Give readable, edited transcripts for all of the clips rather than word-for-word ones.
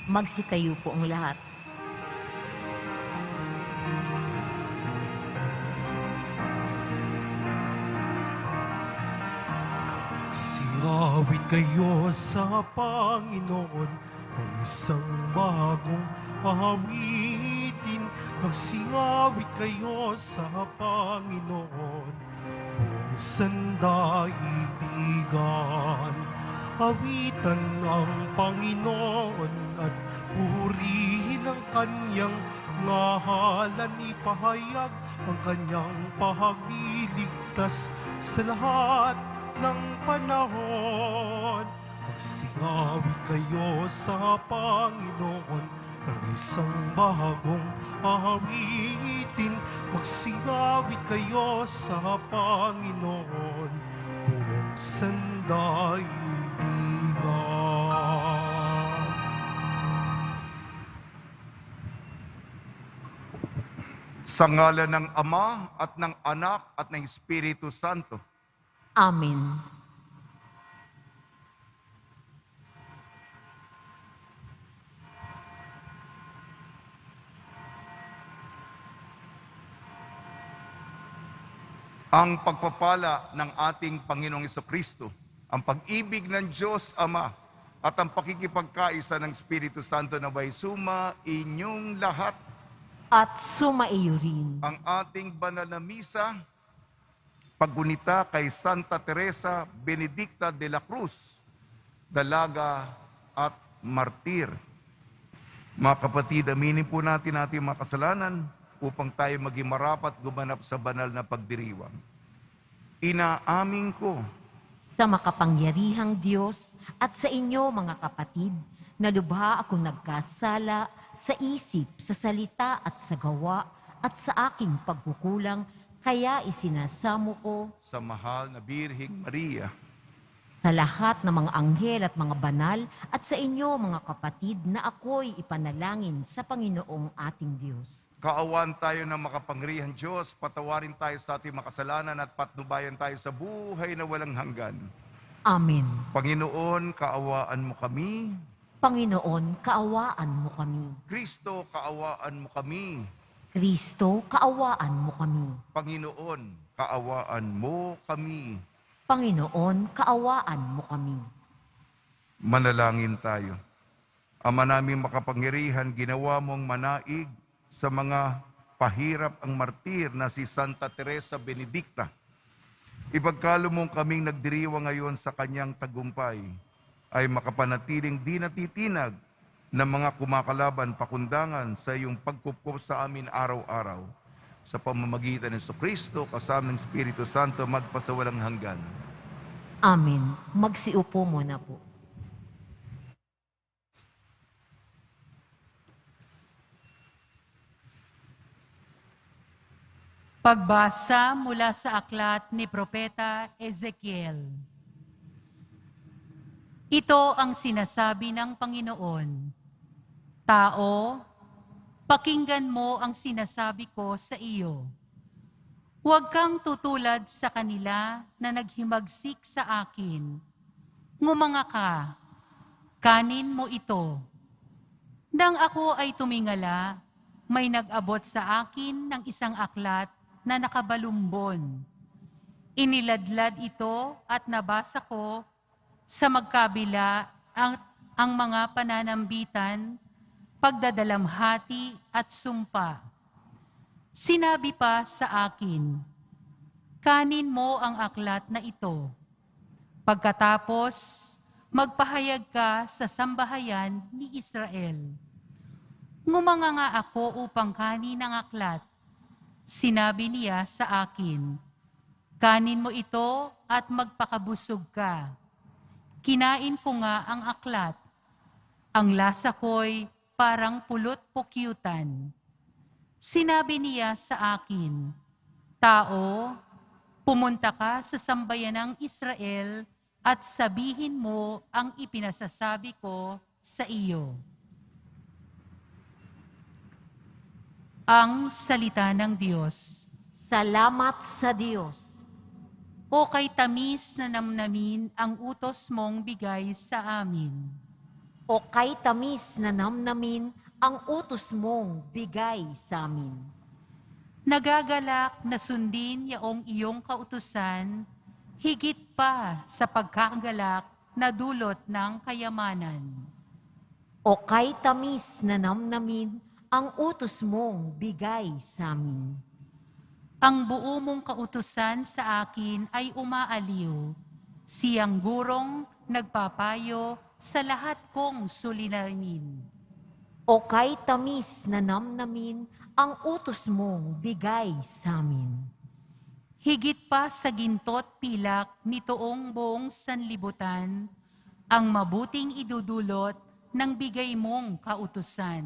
Magsitayo po ang lahat. Siawit kayo sa Panginoon ng isang bagong awitin. Magsiawit kayo sa Panginoon buong sandaigdigan. Awitan ang Panginoon at purihin ang kanyang ngalan. Ipahayag ang kanyang pagliligtas sa lahat ng panahon. Magsingawit kayo sa Panginoon ng isang bagong awitin. Magsingawit kayo sa Panginoon buong sandaigdigan. Sa ngalan ng Ama at ng Anak at ng Espiritu Santo. Amen. Ang pagpapala ng ating Panginoong Jesucristo, ang pag-ibig ng Diyos Ama, at ang pakikipagkaisa ng Espiritu Santo na may suma inyong lahat. At sumaiyo rin. Ang ating banal na misa, paggunita kay Santa Teresa Benedicta de la Cruz, dalaga at martir. Mga kapatid, aminin po natin ating mga kasalanan upang tayo maging marapat gumanap sa banal na pagdiriwang. Inaamin ko Sa makapangyarihang Diyos at sa inyo mga kapatid, na lubha akong nagkasala sa isip, sa salita at sa gawa at sa aking pagkukulang, kaya isinasamo ko sa mahal na Birheng Maria, sa lahat ng mga anghel at mga banal at sa inyo mga kapatid na ako'y ipanalangin sa Panginoong ating Diyos. kaawaan tayo ng makapangyarihang Diyos, patawarin tayo sa ating makasalanan at patnubayan tayo sa buhay na walang hanggan. Amen. Panginoon, kaawaan mo kami. Panginoon, kaawaan mo kami. Kristo, kaawaan mo kami. Kristo, kaawaan mo kami. Panginoon, kaawaan mo kami. Panginoon, kaawaan mo kami. Manalangin tayo. Ama naming makapangyarihan, ginawa mong manaig sa mga pahirap ang martir na si Santa Teresa Benedicta. Ipagkalo mong kaming nagdiriwa ngayon sa kanyang tagumpay ay makapanatiling di natitinag ng mga kumakalaban pakundangan sa iyong pagkukup sa amin araw-araw. Sa pamamagitan ng Jesucristo, kasama ng Espiritu Santo, magpasawalang hanggan. Amen. Magsiupo muna po. Pagbasa mula sa aklat ni Propeta Ezekiel. Ito ang sinasabi ng Panginoon. Tao, pakinggan mo ang sinasabi ko sa iyo. Huwag kang tutulad sa kanila na naghimagsik sa akin. Ngumanga ka, kanin mo ito. Nang ako ay tumingala, may nag-abot sa akin ng isang aklat na nakabalumbon. Iniladlad ito at nabasa ko sa magkabila ang mga pananambitan, pagdadalamhati at sumpa. Sinabi pa sa akin, kanin mo ang aklat na ito. Pagkatapos, magpahayag ka sa sambahayan ni Israel. Ngumanga nga ako upang kanin ang aklat. Sinabi niya sa akin, kanin mo ito at magpakabusog ka. Kinain ko nga ang aklat. Ang lasa ko'y parang pulot-pukyutan. Sinabi niya sa akin, tao, pumunta ka sa sambayan ng Israel at sabihin mo ang ipinasasabi ko sa iyo. Ang salita ng Diyos. Salamat sa Diyos. O kay tamis na namnamin ang utos mong bigay sa amin. O kay tamis na namnamin ang utos mong bigay sa amin. Nagagalak na sundin yaong iyong kautusan, higit pa sa pagkagalak na dulot ng kayamanan. O kay tamis na namnamin ang utos mong bigay sa amin. Ang buo mong kautusan sa akin ay umaaliw, siyang gurong nagpapayo sa lahat kong suliranin. O kay tamis na namnamin ang utos mong bigay sa amin. Higit pa sa gintot pilak nitoong buong sanlibutan, ang mabuting idudulot ng bigay mong kautusan.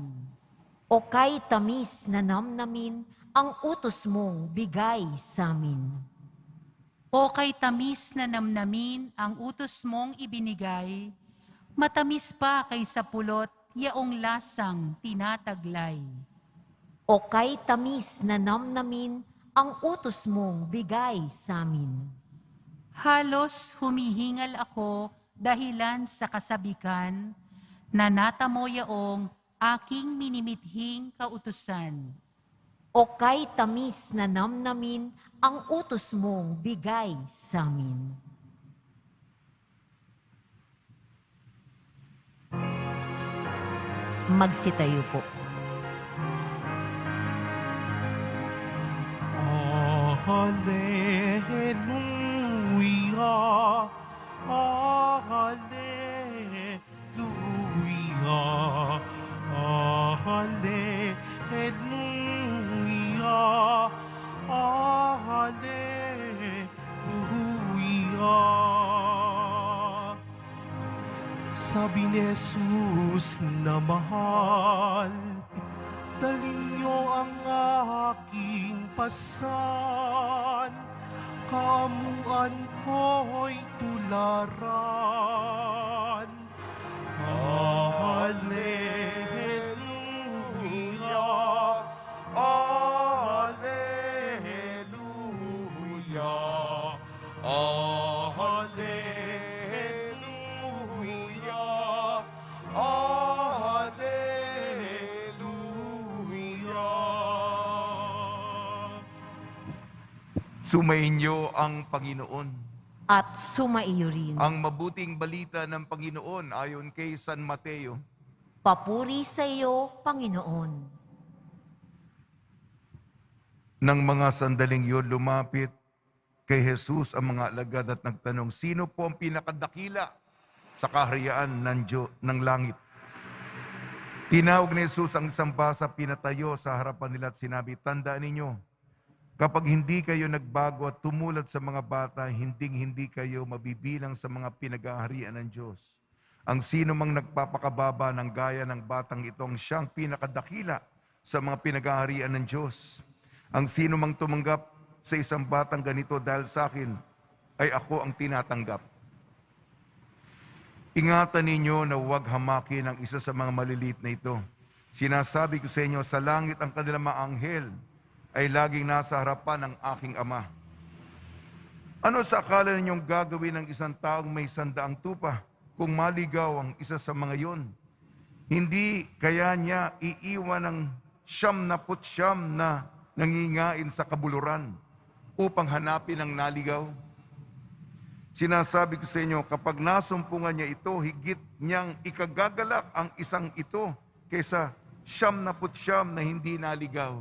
O kay tamis na namnamin ang utos mong bigay sa amin. O kay tamis na namnamin ang utos mong ibinigay, matamis pa kaysa pulot yaong lasang tinataglay. O kay tamis na namnamin ang utos mong bigay sa amin. Halos humihingal ako dahilan sa kasabikan, na natamo yaong aking minimithing kautusan. O kay tamis na namnamin ang utos mong bigay sa amin. Magsitayo po. Hallelujah, Hallelujah, Hallelujah, Hallelujah. Sabi ni Jesus na mahal, dalhin niyo ang aking pasan, kamuan ko'y tularan. Hallelujah, Hallelujah, Hallelujah, Hallelujah. Sumainyo ang Panginoon. At sumaiyo rin. Ang mabuting balita ng Panginoon ayon kay San Mateo. Papuri sa iyo, Panginoon. Nang mga sandaling yun lumapit kay Jesus ang mga alagad at nagtanong, sino po ang pinakadakila sa kaharian ng langit? Tinawag ni Jesus ang isang basa, pinatayo sa harapan nila at sinabi, tandaan ninyo, kapag hindi kayo nagbago at tumulad sa mga bata, hindi kayo mabibilang sa mga pinag-aaharian ng Diyos. Ang sino mang nagpapakababa ng gaya ng batang itong siyang pinakadakila sa mga pinag-aaharian ng Diyos. Ang sino mang tumanggap sa isang batang ganito dahil sa akin, ay ako ang tinatanggap. Ingatan ninyo na huwag hamakin ang isa sa mga maliliit na ito. Sinasabi ko sa inyo, sa langit ang kanilang mga anghel ay laging nasa harapan ng aking Ama. Ano sa akala ninyong gagawin ng isang taong may 100 tupa kung maligaw ang isa sa mga yon? Hindi kaya niya iiwan ng 99 na nangingain sa kabuluran upang hanapin ang naligaw? Sinasabi ko sa inyo, kapag nasumpungan niya ito, higit niyang ikagagalak ang isang ito kaysa 99 na hindi naligaw.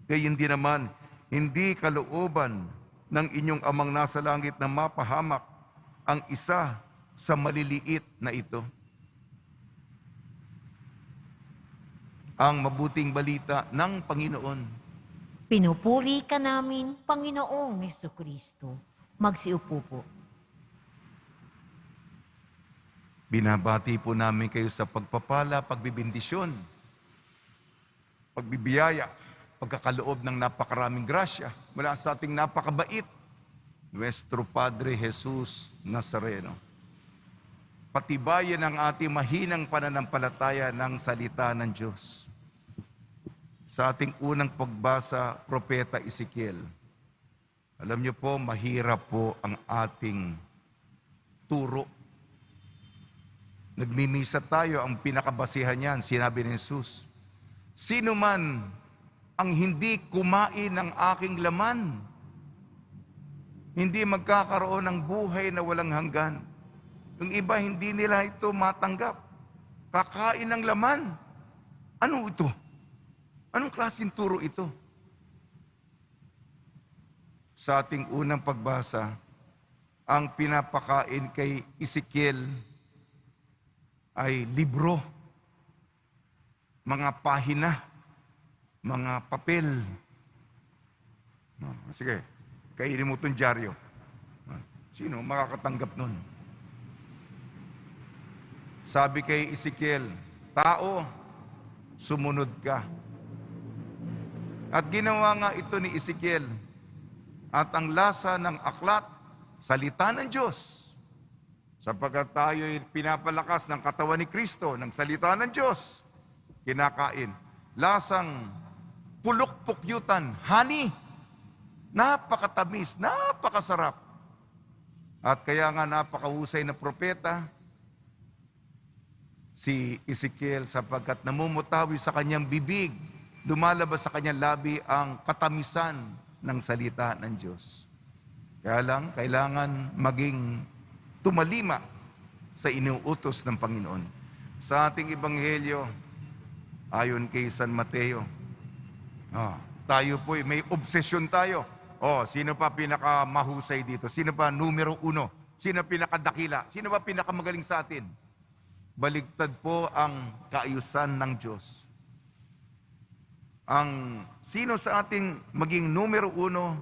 Kaya hindi naman, hindi kalooban ng inyong amang nasa langit na mapahamak ang isa sa maliliit na ito. Ang mabuting balita ng Panginoon. Pinupuri ka namin, Panginoong Hesukristo. Magsiupo po. Binabati po namin kayo sa pagpapala, pagbibindisyon, pagbibiyaya, pagkakaloob ng napakaraming grasya mula sa ating napakabait, Nuestro Padre Jesus Nazareno. Patibayan ang ating mahinang pananampalataya ng salita ng Diyos. Sa ating unang pagbasa, Propeta Ezekiel. Alam niyo po, mahirap po ang ating turo. Nagmimisa tayo, ang pinakabasihan niyan, sinabi ni Jesus, sino man ang hindi kumain ng aking laman, hindi magkakaroon ng buhay na walang hanggan. Yung iba, hindi nila ito matanggap. Kakain ng laman. Ano ito? Anong klaseng turo ito? Sa ating unang pagbasa, ang pinapakain kay Ezekiel ay libro, mga pahina, mga papel. Sige, kainin mo itong dyaryo. Sino makakatanggap nun? Sabi kay Ezekiel, tao, sumunod ka. At ginawa nga ito ni Ezekiel. At ang lasa ng aklat, salita ng Diyos. Sapagkat tayo'y pinapalakas ng katawan ni Kristo, ng salita ng Diyos, kinakain. Lasang pulok-pukyutan, honey. Napakatamis, napakasarap. At kaya nga napakahusay na propeta, si Ezekiel, sapagkat namumutawi sa kanyang bibig, lumalabas sa kanyang labi ang katamisan ng salita ng Diyos. Kaya lang, kailangan maging tumalima sa inuutos ng Panginoon. Sa ating ebanghelyo, ayon kay San Mateo, tayo po, may obsesyon tayo. Sino pa pinakamahusay dito? Sino pa numero uno? Sino pinakadakila? Sino pa pinakamagaling sa atin? Baligtad po ang kaayusan ng Diyos. Ang sino sa ating maging numero uno,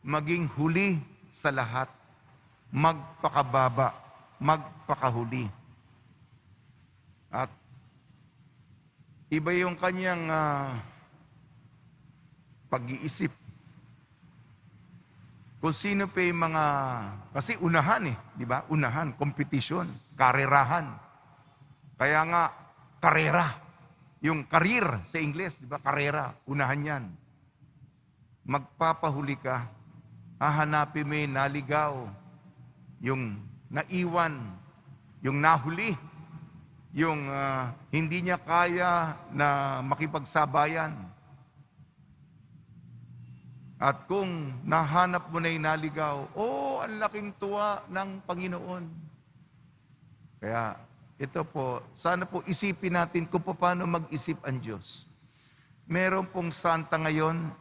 maging huli sa lahat, magpakababa, magpakahuli. At iba yung kanyang pag-iisip. Kung sino pa yung mga, kasi unahan di ba? Unahan, kompetisyon, karerahan. Kaya nga, karera. Yung career sa Ingles, di ba? Karera, unahan yan. Magpapahuli ka, hahanapin mo yung naligaw, yung naiwan, yung nahuli, yung hindi niya kaya na makipagsabayan. At kung nahanap mo na yung naligaw, ang laking tuwa ng Panginoon. Kaya, ito po, sana po isipin natin kung paano mag-isip ang Diyos. Meron pong santa ngayon,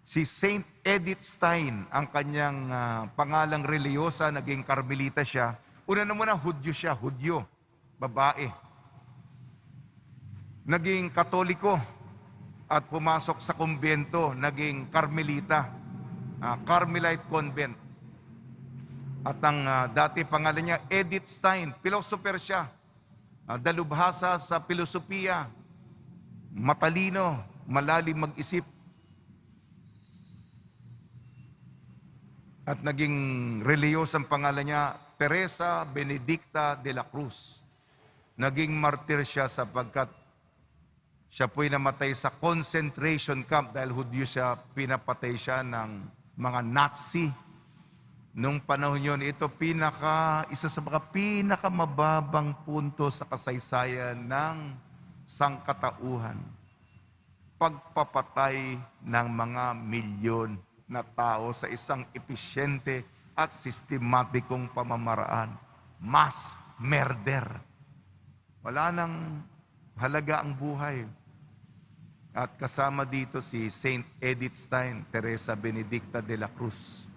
si Saint Edith Stein, ang kanyang pangalang reliyosa, naging Karmelita siya. Una na muna, Hudyo siya, Hudyo, babae. Naging Katoliko at pumasok sa kumbento, naging Karmelita, Carmelite Convent. At ang dati pangalan niya, Edith Stein, philosopher siya. Dalubhasa sa filosofiya, matalino, malalim mag-isip. At naging reliyos ang pangalan niya, Teresa Benedicta de la Cruz. Naging martir siya sapagkat siya po'y namatay sa concentration camp dahil Hudyo siya, pinapatay siya ng mga Nazi. Nung panahon yun, ito isa sa mga pinakamababang punto sa kasaysayan ng sangkatauhan. Pagpapatay ng mga milyon na tao sa isang episyente at sistematikong pamamaraan. Mass murder. Wala nang halaga ang buhay. At kasama dito si Saint Edith Stein, Teresa Benedicta de la Cruz.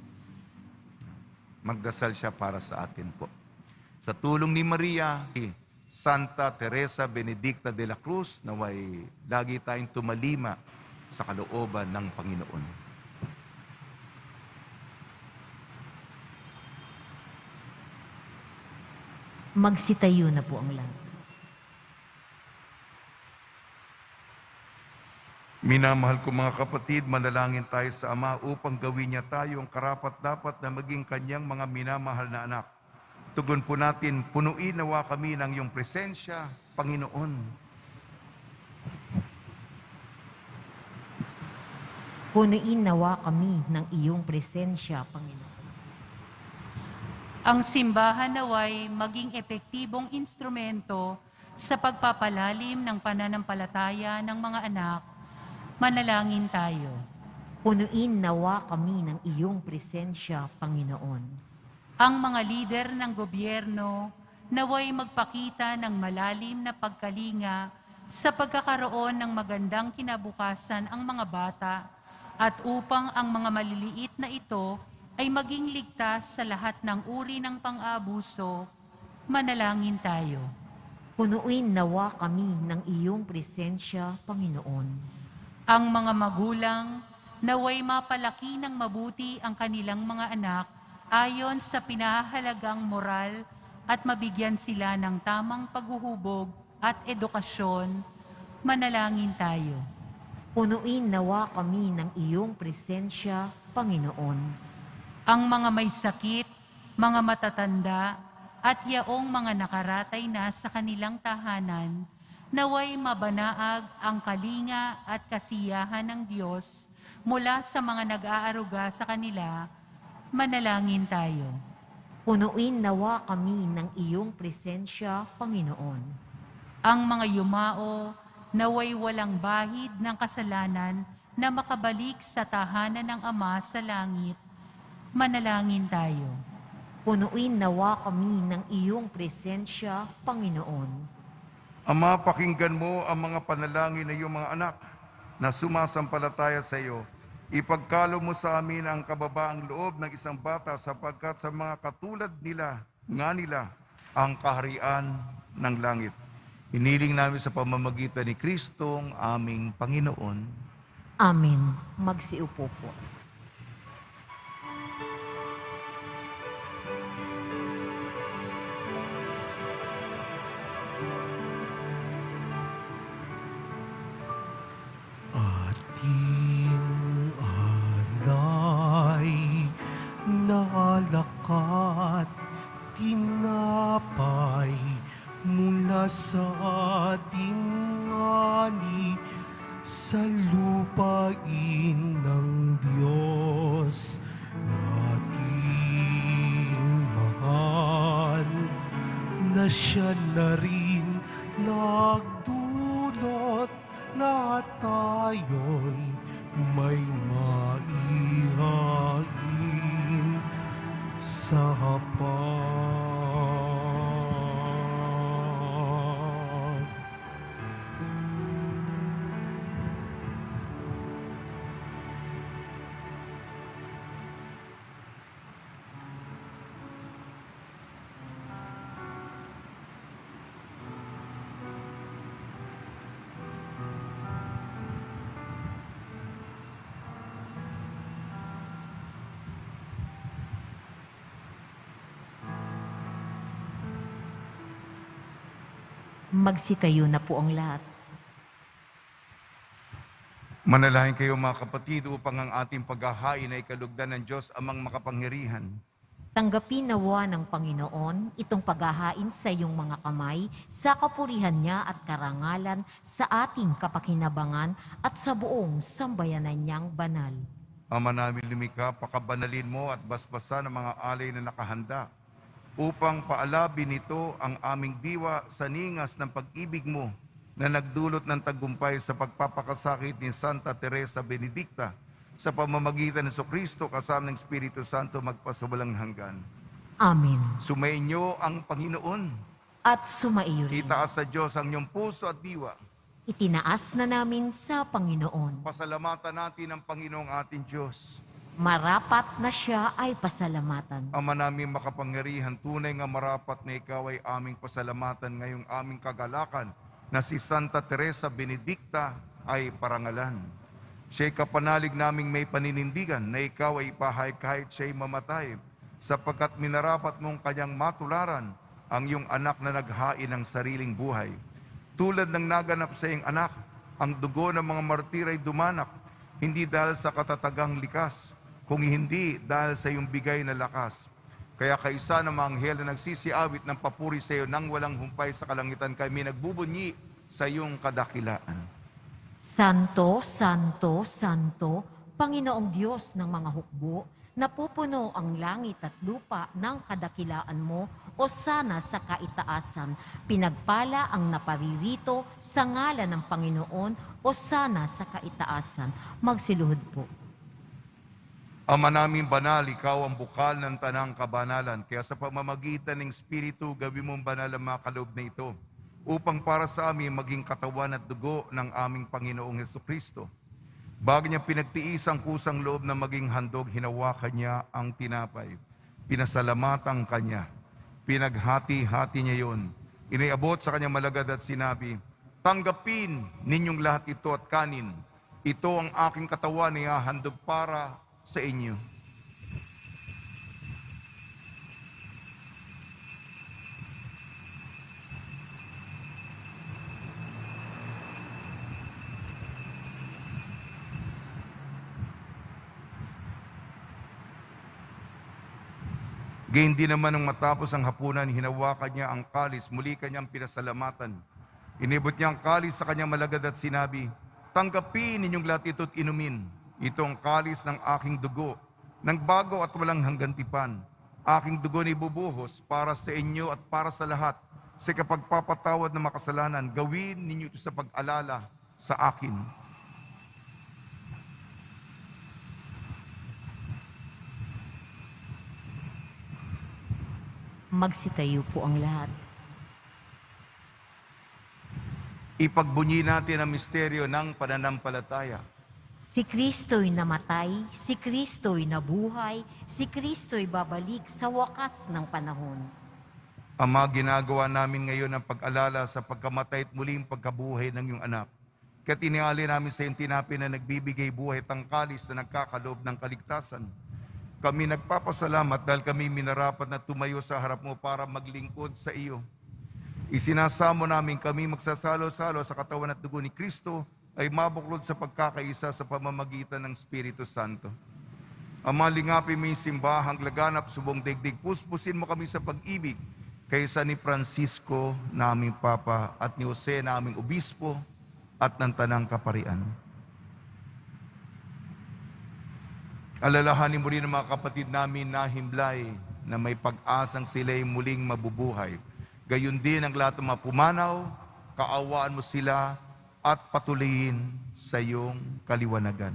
Magdasal siya para sa atin po. Sa tulong ni Maria, Santa Teresa Benedicta de la Cruz, naway lagi tayong tumalima sa kalooban ng Panginoon. Magsitayo na po ang lahat. Minamahal ko mga kapatid, manalangin tayo sa Ama upang gawin niya tayo ang karapat-dapat na maging kanyang mga minamahal na anak. Tugon po natin, punuin nawa kami ng iyong presensya, Panginoon. Punuin nawa kami ng iyong presensya, Panginoon. Ang simbahan naway maging epektibong instrumento sa pagpapalalim ng pananampalataya ng mga anak. Manalangin tayo. Punuin nawa kami ng iyong presensya, Panginoon. Ang mga lider ng gobyerno naway magpakita ng malalim na pagkalinga sa pagkakaroon ng magandang kinabukasan ang mga bata at upang ang mga maliliit na ito ay maging ligtas sa lahat ng uri ng pang-aabuso. Manalangin tayo. Punuin nawa kami ng iyong presensya, Panginoon. Ang mga magulang naway mapalaki ng mabuti ang kanilang mga anak ayon sa pinahalagang moral at mabigyan sila ng tamang paghuhubog at edukasyon. Manalangin tayo. Punuin nawa kami ng iyong presensya, Panginoon. Ang mga may sakit, mga matatanda, at yaong mga nakaratay na sa kanilang tahanan, naway mabanaag ang kalinga at kasiyahan ng Diyos mula sa mga nag-aaruga sa kanila. Manalangin tayo. Punuin nawa kami ng iyong presensya, Panginoon. Ang mga yumao, naway walang bahid ng kasalanan na makabalik sa tahanan ng Ama sa langit. Manalangin tayo. Punuin nawa kami ng iyong presensya, Panginoon. Ama, pakinggan mo ang mga panalangin ng iyong mga anak na sumasampalataya sa iyo. Ipagkalo mo sa amin ang kababaang loob ng isang bata sapagkat sa mga katulad nila ang kaharian ng langit. Hiniling namin sa pamamagitan ni Kristong aming Panginoon. Amen. Magsiupo po. Ating alay nalakat tinapay mula sa ating ani sa lupain ng Diyos nating mahal na siya na rin nagdulot na tayo'y may maihain sa hapag. Magsitayo na po ang lahat. Manalangin kayo mga kapatid upang ang ating paghahain ay kalugdan ng Diyos amang makapangyarihan. Tanggapin nawa ng Panginoon itong paghahain sa iyong mga kamay sa kapurihan niya at karangalan sa ating kapakinabangan at sa buong sambayanan niyang banal. Ama namin lumikha, pakabanalin mo at basbasan ang mga alay na nakahanda upang paalabin nito ang aming diwa sa ningas ng pag-ibig mo na nagdulot ng tagumpay sa pagpapakasakit ni Santa Teresa Benedicta sa pamamagitan ng Kristo kasama ng Espiritu Santo magpasawalang hanggan. Amen. Sumainyo ang Panginoon. At sumaiyo rin. Itaas sa Diyos ang inyong puso at diwa. Itinaas na namin sa Panginoon. Pasalamatan natin ang Panginoong ating Diyos. Marapat na siya ay pasalamatan. Ama namin makapangyarihan, tunay nga marapat na ikaw ay aming pasalamatan ngayong aming kagalakan na si Santa Teresa Benedicta ay parangalan. Siya'y kapanalig naming may paninindigan na ikaw ay ipahayag kahit siya'y mamatay, sapagkat minarapat mong kanyang matularan ang iyong anak na naghain ng sariling buhay. Tulad ng naganap sa iyong anak, ang dugo ng mga martir ay dumanak, hindi dahil sa katatagang likas, kung hindi dahil sa iyong bigay na lakas. Kaya kaisa ng mga anghel na nagsisiawit ng papuri sa iyo nang walang humpay sa kalangitan, kami nagbubunyi sa iyong kadakilaan. Santo, Santo, Santo, Panginoong Diyos ng mga hukbo, Napupuno ang langit at lupa ng kadakilaan mo, o sana sa kaitaasan. Pinagpala ang naparirito sa ngalan ng Panginoon, o sana sa kaitaasan. Magsiluhod po. Ama naming banal, ikaw ang bukal ng tanang kabanalan. Kaya sa pamamagitan ng Espiritu, gawin mong banal ang mga kaloob na ito, upang para sa amin maging katawan at dugo ng aming Panginoong Hesukristo. Bago niya pinagtiis ang kusang loob na maging handog, hinawakan niya ang tinapay. Pinasalamatan kanya. Pinaghati-hati niya yon. Iniabot sa kanyang malagad at sinabi, "Tanggapin ninyong lahat ito at kanin. Ito ang aking katawan na ihahandog para sa inyo." Gayon din naman nung matapos ang hapunan, hinawakan niya ang kalis, muli kanyang pinasalamatan. Inibot niya ang kalis sa kanyang malagad at sinabi, "Tanggapin ninyong lahat ito at inumin. Ito ang kalis ng aking dugo, ng bago at walang hanggang tipan. Aking dugo ni bubuhos para sa inyo at para sa lahat. Sa kapagpapatawad ng makasalanan, gawin ninyo ito sa pag-alala sa akin." Magsitayo po ang lahat. Ipagbunyi natin ang misteryo ng pananampalataya. Si Kristo'y namatay, si Kristo'y nabuhay, si Kristo'y babalik sa wakas ng panahon. Ama, ginagawa namin ngayon ang pag-alala sa pagkamatay at muling pagkabuhay ng iyong anak. Kaya tiniali namin sa iyong tinapay na nagbibigay buhay at ang kalis na nagkakaloob ng kaligtasan. Kami nagpapasalamat dahil kami minarapat na tumayo sa harap mo para maglingkod sa iyo. Isinasamo namin kami magsasalo-salo sa katawan at dugo ni Kristo ay mabuklod sa pagkakaisa sa pamamagitan ng Espiritu Santo. Ama, lingapin mo yung simbahang laganap sa buong daigdig. Puspusin mo kami sa pag-ibig kaysa ni Francisco, naming Papa, at ni Jose, naming Obispo, at ng Tanang Kaparian. Alalahanin mo rin ang mga kapatid namin na himlay na may pag-asang sila'y muling mabubuhay. Gayon din ang lahat ng mga pumanaw, kaawaan mo sila at patuloyin sa iyong kaliwanagan.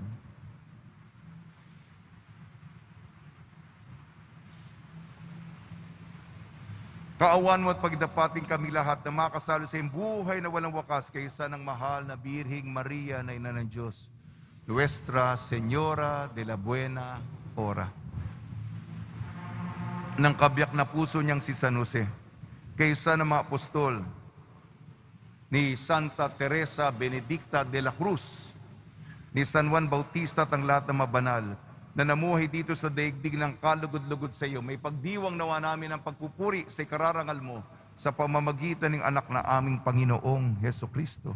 Kaawaan mo at pagdapating kami lahat na makasalo sa iyong buhay na walang wakas kaysa ng mahal na Birhing Maria na Ina ng Diyos, Nuestra Señora de la Buena Hora. Ng kabiyak na puso niyang si San Jose, kaysa ng mga apostol, ni Santa Teresa Benedicta de la Cruz, ni San Juan Bautista at ang lahat ng mabanal na namuhay dito sa daigdig ng kalugod-lugod sa iyo. May pagdiwang nawa namin ang pagpupuri sa ikararangal mo sa pamamagitan ng anak na aming Panginoong Hesukristo.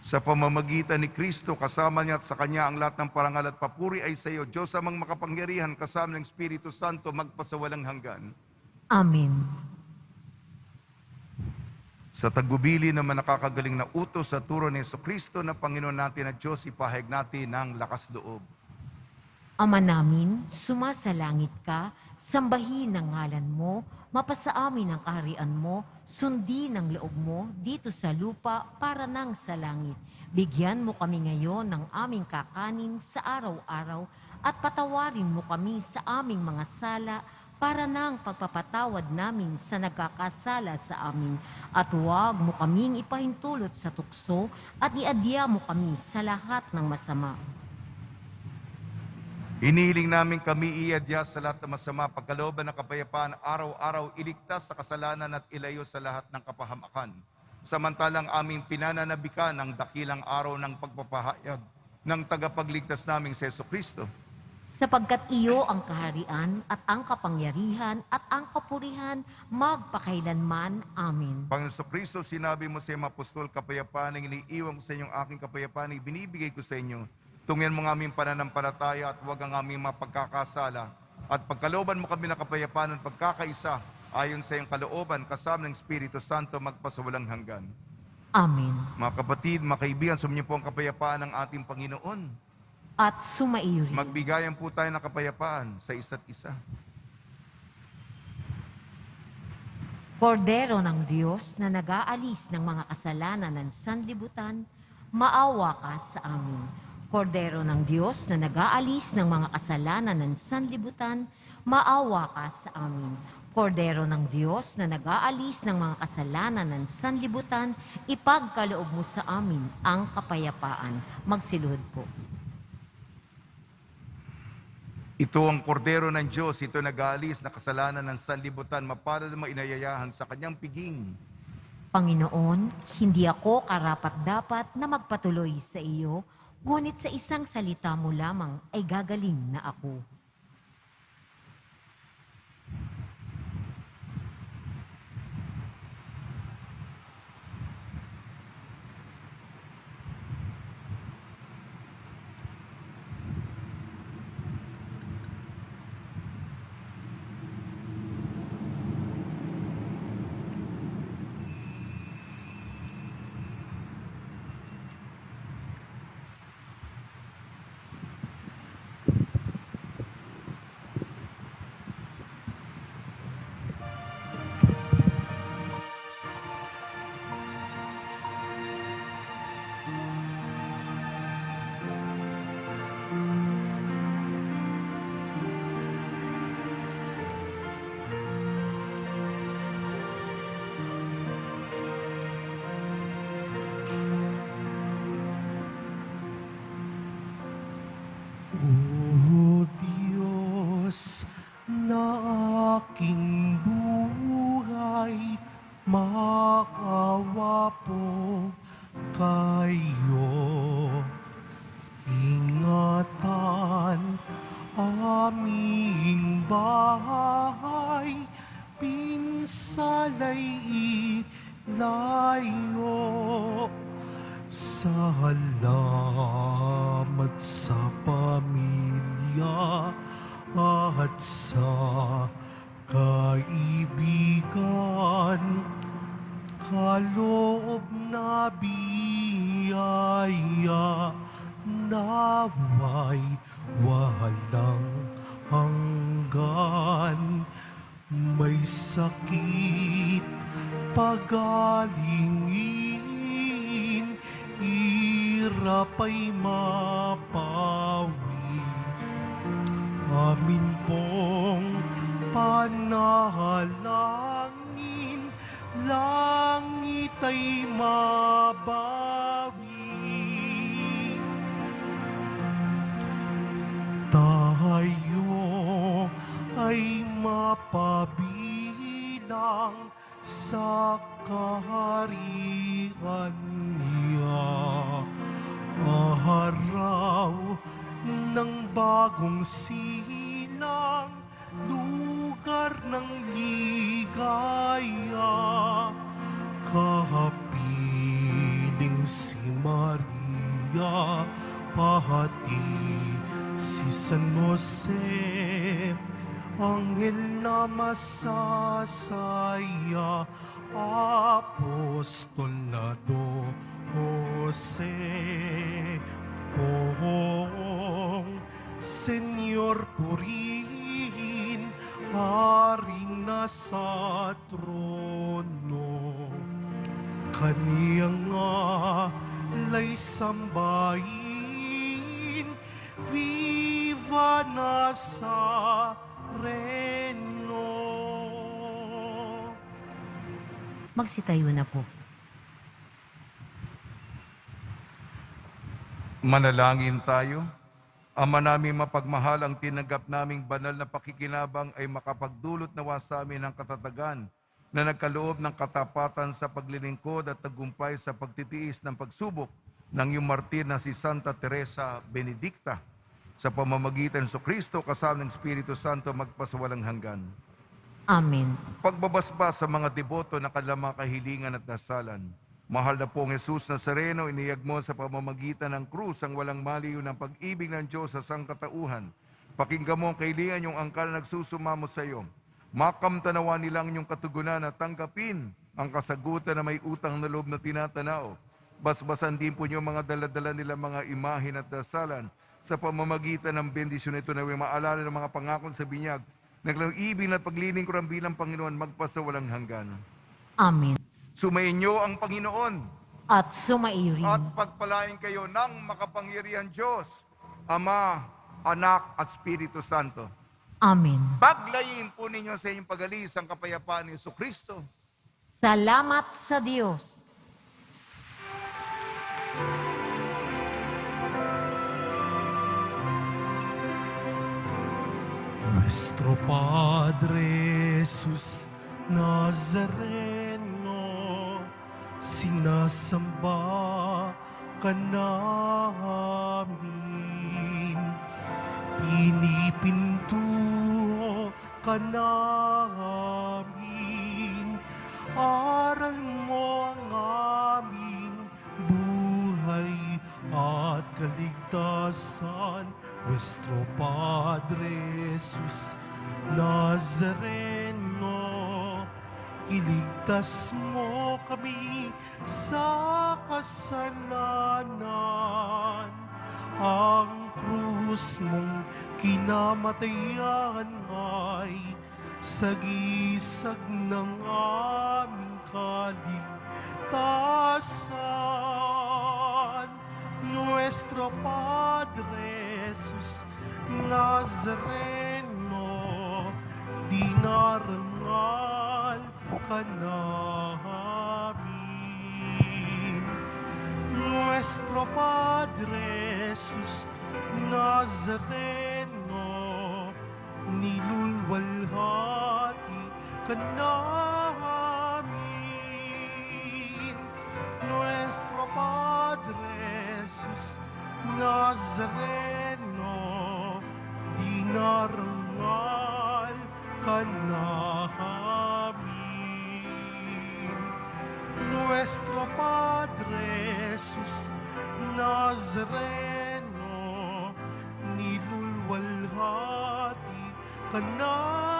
Sa pamamagitan ni Kristo, kasama niya at sa Kanya ang lahat ng parangal at papuri ay sa iyo, Diyos amang makapangyarihan, kasama ng Espiritu Santo, magpasawalang hanggan. Amen. Sa tagubili naman nakakagaling na utos sa turo ni Jesucristo na Panginoon natin at Diyos, ipahayag natin ng lakas loob. Ama namin, sumasalangit ka, sambahin ang ngalan mo, mapasa amin ang kaharian mo, sundin ang loob mo dito sa lupa para nang sa langit. Bigyan mo kami ngayon ng aming kakanin sa araw-araw at patawarin mo kami sa aming mga sala para nang pagpapatawad namin sa nagkakasala sa amin. At huwag mo kaming ipahintulot sa tukso at iadya mo kami sa lahat ng masama. Hinihiling namin kami iadya sa lahat ng masama, pagkalooban ng kapayapaan, araw-araw iligtas sa kasalanan at ilayo sa lahat ng kapahamakan. Samantalang aming pinananabikan ang dakilang araw ng pagpapahayag ng tagapagligtas naming si Jesucristo. Sapagkat iyo ang kaharian at ang kapangyarihan at ang kapurihan magpakailanman. Amen. Panginoon Jesucristo, sinabi mo sa iyong apostol, kapayapaan ang iniiwan ko sa inyong aking kapayapaan, ibinibigay ko sa inyo. Tungyan mo ng aming pananampalataya at huwag ang aming mapagkakasala. At pagkalooban mo kami ng kapayapaan at pagkakaisa, ayon sa iyong kalooban, kasama ng Espiritu Santo, magpasawalang hanggan. Amen. Mga kapatid, mga kaibigan, sumainyo po ang kapayapaan ng ating Panginoon. At sumaiyo rin. Magbigayan po tayo ng kapayapaan sa isa't isa. Kordero ng Diyos na nag-aalis ng mga kasalanan ng sanlibutan, maawa ka sa amin. Kordero ng Diyos na nag-aalis ng mga kasalanan ng sanlibutan, maawa ka sa amin. Kordero ng Diyos na nag-aalis ng mga kasalanan ng sanlibutan, ipagkaloob mo sa amin ang kapayapaan. Magsiluhod po. Ito ang kordero ng Diyos, ito nag-aalis na kasalanan ng sanlibutan, mapalad na inayayahan sa kanyang piging. Panginoon, hindi ako karapat-dapat na magpatuloy sa iyo, ngunit sa isang salita mo lamang ay gagaling na ako. O Diyos na aking buhay, maawa po kayo. Ingatan aming bahay, pinsalay ilayo. Salamat sa pamilya at sa kaibigan, kaloob na biyaya, naway walang hanggan. May sakit pagalingin, hirap ay mapawi. Amin pong panalangin, langit ay mabawi. Tayo ay mapabilang sa kaharian niya. Araw ng bagong silang, lugar ng ligaya. Kapiling si Maria, pati si San Jose, anghel na masasaya, apostol na Jose. Poong Senyor purihin, haring nasa trono, kaniyang alay sambahin, viva Nazareno. Magsitayo na po. Manalangin tayo. Ama namin mapagmahal, ang tinanggap naming banal na pakikinabang ay makapagdulot nawa sa amin ng katatagan na nagkaloob ng katapatan sa paglilingkod at tagumpay sa pagtitiis ng pagsubok ng iyong martir na si Santa Teresa Benedicta. Sa pamamagitan ng Kristo kasama ng Espiritu Santo magpasawalang hanggan. Amen. Pagbabasbas sa mga deboto na kanilang mga kahilingan at dasalan. Mahal na pong Jesus Nazareno, iniyag mo sa pamamagitan ng krus ang walang maliw ng pag-ibig ng Diyos sa sangkatauhan. Pakinggan mo ang kahilingan yung angkal na nagsusumamo sa iyo. Makamtanawa nilang yung katugunan at tanggapin ang kasagutan na may utang na loob na tinatanaw. Basbasan din po niyo mga daladala nila mga imahin at dasalan sa pamamagitan ng bendisyon nito na may maalala ng mga pangakon sa binyag. Naglang-ibig at paglilingkuran bilang Panginoon magpasawalang hanggan. Amen. Sumayin niyo ang Panginoon At sumairin. at pagpalain kayo ng makapangyarihan Diyos, Ama, Anak at Espiritu Santo. Amen. Paglayin po ninyo sa inyong pag-alis ang kapayapaan ni Jesucristo. Salamat sa Diyos. Nuestro Padre Jesus Nazareno, sinasamba ka namin. Pinipintuho ka namin. Aral mo ang aming buhay at kaligtasan. Nuestro Padre Jesus Nazareno, iligtas mo kami sa kasalanan. Ang krus mong kinamatayan ay sagisag ng aming kaligtasan. Nuestro Padre Jesus Nazareno, dinarangal ka namin. Nuestro Padre Jesus Nazareno, nilulwalhati ka namin. Nuestro Padre Jesus Nazareno, dinarangal ka namin. Nuestro Padre Jesus Nazareno, nilulwalhati ka namin.